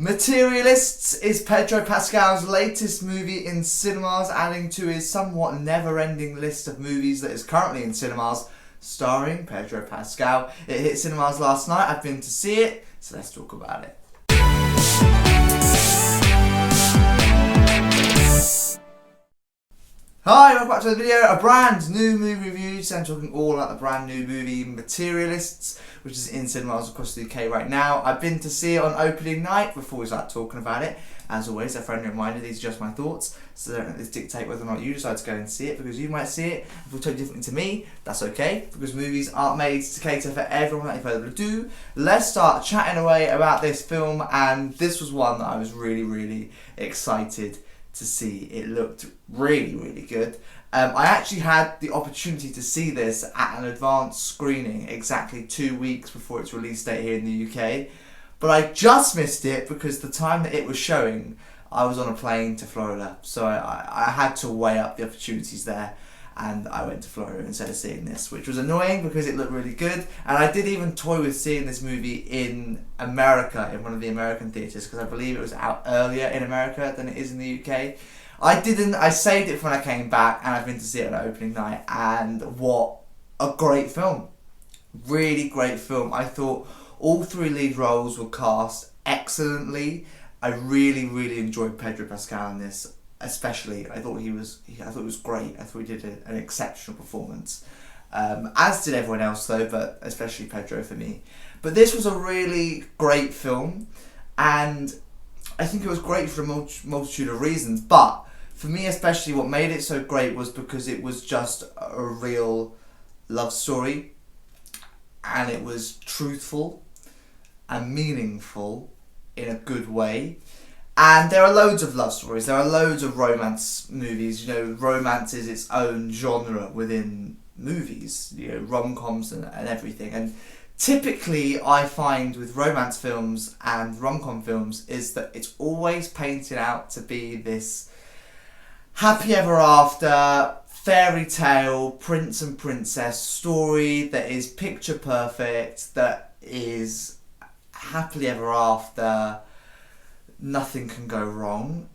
Materialists is Pedro Pascal's latest movie in cinemas, adding to his somewhat never-ending list of movies that is currently in cinemas, starring Pedro Pascal. It hit cinemas last night. I've been to see it, so let's talk about it. Hi, welcome back to the video. A brand new movie review. So I'm talking all about the brand new movie Materialists, which is in cinemas across the UK right now. I've been to see it on opening night. Before we start talking about it, as always, a friendly reminder, these are just my thoughts, so don't let this dictate whether or not you decide to go and see it, because you might see it and feel totally differently to me. That's okay, because movies aren't made to cater for everyone. Without further ado, let's start chatting away about this film, and this was one that I was really excited to see. It looked really good. I actually had the opportunity to see this at an advanced screening exactly 2 weeks before its release date here in the UK, but I just missed it because the time that it was showing I was on a plane to Florida, so I had to weigh up the opportunities there, and I went to Florida instead of seeing this, which was annoying because it looked really good. And I did even toy with seeing this movie in America, in one of the American theatres, because I believe it was out earlier in America than it is in the UK. I saved it for when I came back, and I've been to see it on opening night, and what a great film. Really great film. I thought all three lead roles were cast excellently. I really enjoyed Pedro Pascal in this. Especially, I thought it was great. I thought he did an exceptional performance, as did everyone else though, but especially Pedro for me. But this was a really great film, and I think it was great for a multitude of reasons. But for me, especially, what made it so great was because it was just a real love story, and it was truthful and meaningful in a good way. And there are loads of love stories, there are loads of romance movies. You know, romance is its own genre within movies, you know, rom-coms and everything. And typically I find with romance films and rom-com films is that it's always painted out to be this happy ever after, fairy tale, prince and princess story that is picture perfect, that is happily ever after, nothing can go wrong.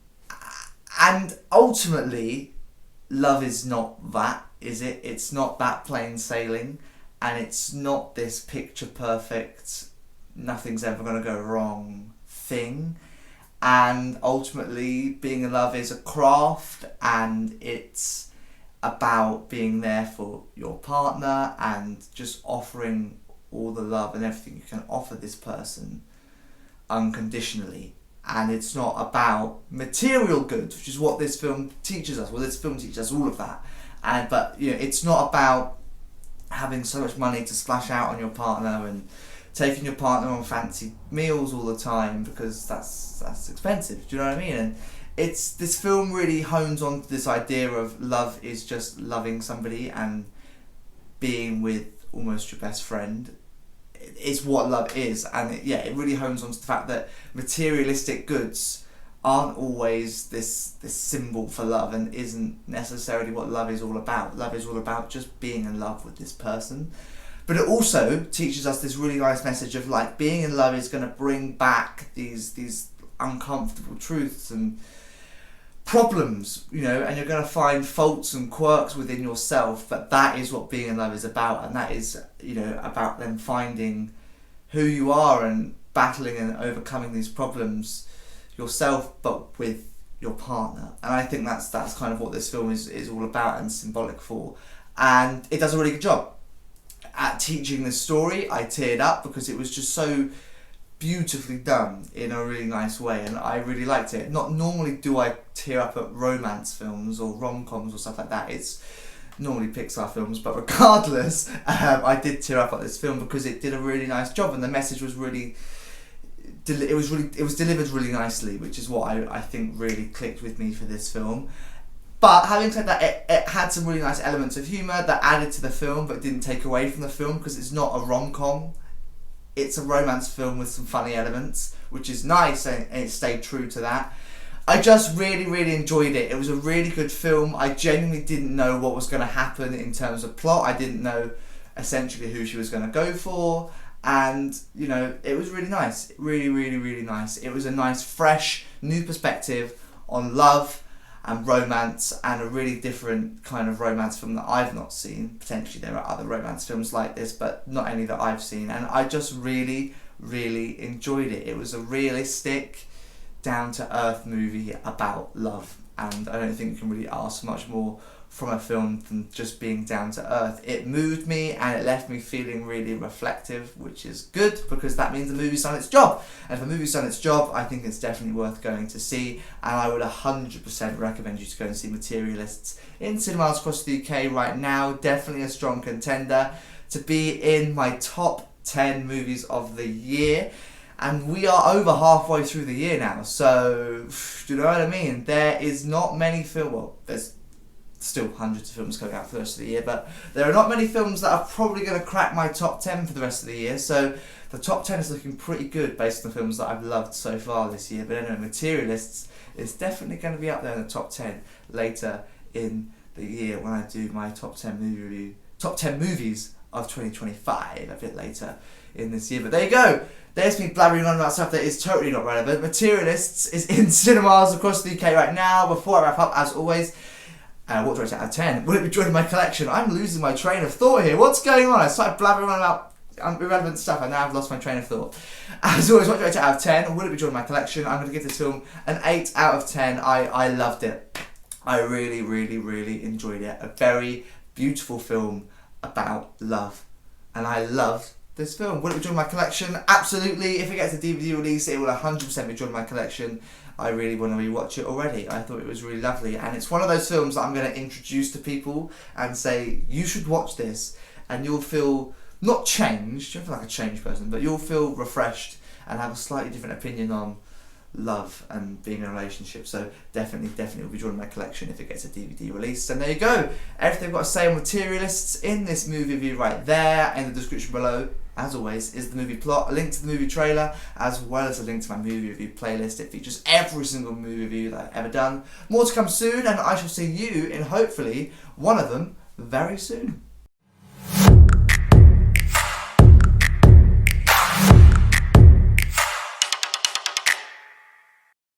And ultimately, love is not that, is it? It's not that plain sailing, and it's not this picture perfect, nothing's ever going to go wrong thing. And ultimately, being in love is a craft, and it's about being there for your partner and just offering all the love and everything you can offer this person unconditionally. And it's not about material goods, which is what this film teaches us. Well, this film teaches us all of that. But you know, it's not about having so much money to splash out on your partner and taking your partner on fancy meals all the time, because that's expensive. Do you know what I mean? And this film really hones on to this idea of love is just loving somebody and being with almost your best friend. Is what love is, and it really hones on to the fact that materialistic goods aren't always this symbol for love, and isn't necessarily what love is all about. Love is all about just being in love with this person. But it also teaches us this really nice message of, like, being in love is going to bring back these uncomfortable truths and problems, you know, and you're going to find faults and quirks within yourself, but that is what being in love is about. And that is, you know, about them finding who you are and battling and overcoming these problems yourself, but with your partner. And I think that's kind of what this film is all about and symbolic for. And it does a really good job at teaching this story. I teared up because it was just so beautifully done in a really nice way, and I really liked it. Not normally do I tear up at romance films or rom-coms or stuff like that. It's normally Pixar films, but regardless, I did tear up at this film because it did a really nice job, and the message was it was delivered really nicely, which is what I think really clicked with me for this film. But having said that, it had some really nice elements of humour that added to the film but didn't take away from the film, because it's not a rom-com. It's a romance film with some funny elements, which is nice, and it stayed true to that. I just really enjoyed it. It was a really good film. I genuinely didn't know what was going to happen in terms of plot. I didn't know essentially who she was going to go for, and you know, it was really nice, really nice. It was a nice, fresh, new perspective on love and romance, and a really different kind of romance film that I've not seen. Potentially there are other romance films like this, but not any that I've seen, and I just really enjoyed it. It was a realistic, down-to-earth movie about love, and I don't think you can really ask much more from a film than just being down to earth. It moved me and it left me feeling really reflective, which is good because that means the movie's done its job. And if a movie's done its job, I think it's definitely worth going to see, and I would 100% recommend you to go and see Materialists in cinemas across the UK right now. Definitely a strong contender to be in my top 10 movies of the year. And we are over halfway through the year now, so do you know what I mean? There is not many films, well, there's still hundreds of films coming out for the rest of the year, but there are not many films that are probably going to crack my top 10 for the rest of the year, so the top 10 is looking pretty good based on the films that I've loved so far this year. But anyway, Materialists is definitely going to be up there in the top 10 later in the year when I do my top 10 movie review, top 10 movies of 2025 a bit later in this year. But there you go. There's me blabbering on about stuff that is totally not relevant. Materialists is in cinemas across the UK right now. Before I wrap up, as always, what do I rate it out of 10? Will it be joining my collection? I'm losing my train of thought here. What's going on? I started blabbering on about irrelevant stuff and now I've lost my train of thought. As always, what do I rate it out of 10? Will it be joining my collection? I'm going to give this film an 8 out of 10. I loved it. I really enjoyed it. A very beautiful film about love. And I loved this film. Will it be joining my collection? Absolutely. If it gets a DVD release, it will 100% be joining my collection. I really want to rewatch it already. I thought it was really lovely, and it's one of those films that I'm going to introduce to people and say, you should watch this, and you'll feel not changed, you don't feel like a changed person, but you'll feel refreshed and have a slightly different opinion on love and being in a relationship. So definitely will be joining my collection if it gets a DVD release. And there you go, everything I've got to say on Materialists in this movie review right there. In the description below, as always, is the movie plot, a link to the movie trailer, as well as a link to my movie review playlist. It features every single movie review that I've ever done. More to come soon, and I shall see you in hopefully one of them very soon.